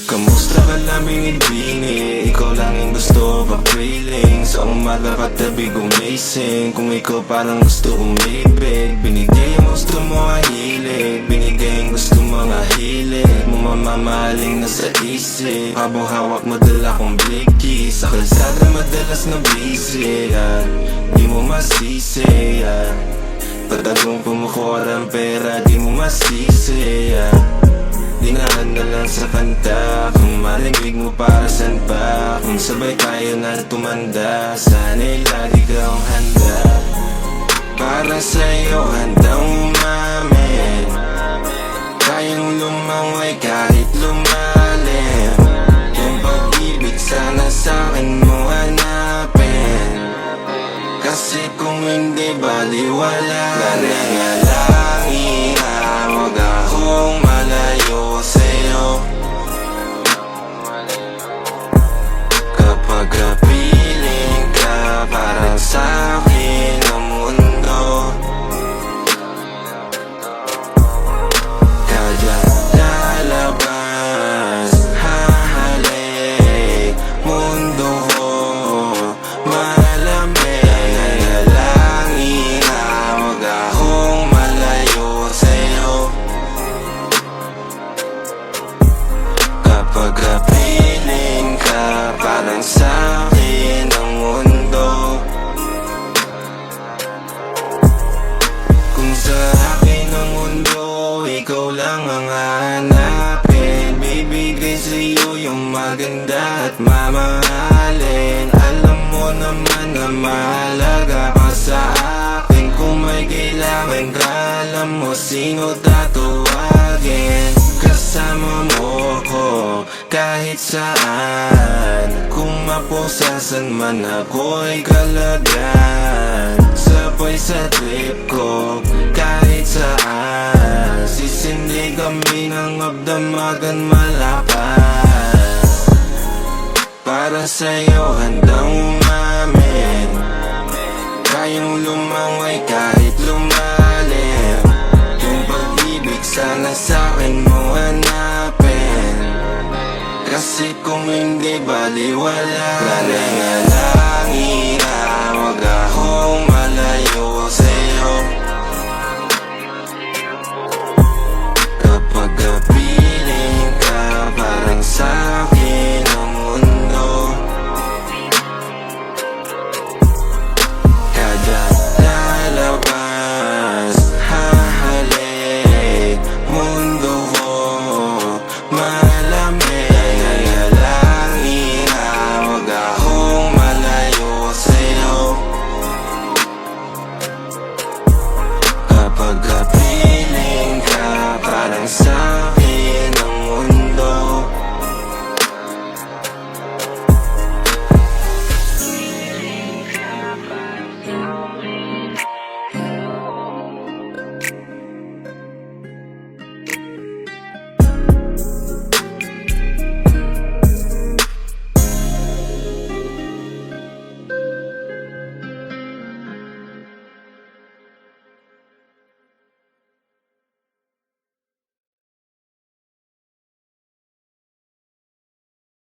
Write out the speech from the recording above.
Kamusta ka laming ibini? Ikaw lang yung gusto pa-feeling. Sa umaga katabi gumising. Kung ikaw parang gusto umibig, binigay yung gusto mo ang hilig. Binigay yung gusto mo nga hilig. Mamahaling nasa isip. Habang hawak mo dala kong blicky. Sa kalsada madalas na busy, di mo masisi, patagong pumukura ang pera, di mo masisi, dinaan na lang sa kanta. Kung malamig mo para san pa. Kung sabay tayo na tumanda, sana'y lagi kang handa. Para sa'yo handang umamin. Kayang lumangoy kahit lumalim. Yung pag-ibig sana sa'kin mo hanapin. Kasi kung hindi baliwala, nananalangin na wag akong malayo sa'yo. Kapag kapiling ka, parang sa'kin ang mundo. Kaya lalabas, hahalik, mundo ko malamig. Nananalangin na wag akong malayo sa'yo. Kapag kapiling ka, parang sa'kin ang mundo. Kung sa akin ang mundo, ikaw lang ang hanapin. Bibigay sa'yo yung maganda at mamahalin. Alam mo naman na mahalaga ka sa akin. Kung may kailangan ka, alam mo sino tatawagin. Kasama mo ko kahit saan. Kung mapusasan man ako'y kalagan. Sabay sa trip ko kahit saan. Sisindi kami ng abdamagan malakas. Para sa'yo handang umamin. Kayang lumangoy kahit lumalim. Yung pag-ibig sana sa'kin mo hanapin. Kasi kung hindi baliwala, nananalangin na wag akong malayo sa'yo. Kapag kapiling ka, parang sa'kin ang mundo. Kada lalabas, hahalik, mundo ko malamig. Nananalangin na wag akong malayo sa'yo. Kapag kapiling ka, parang sa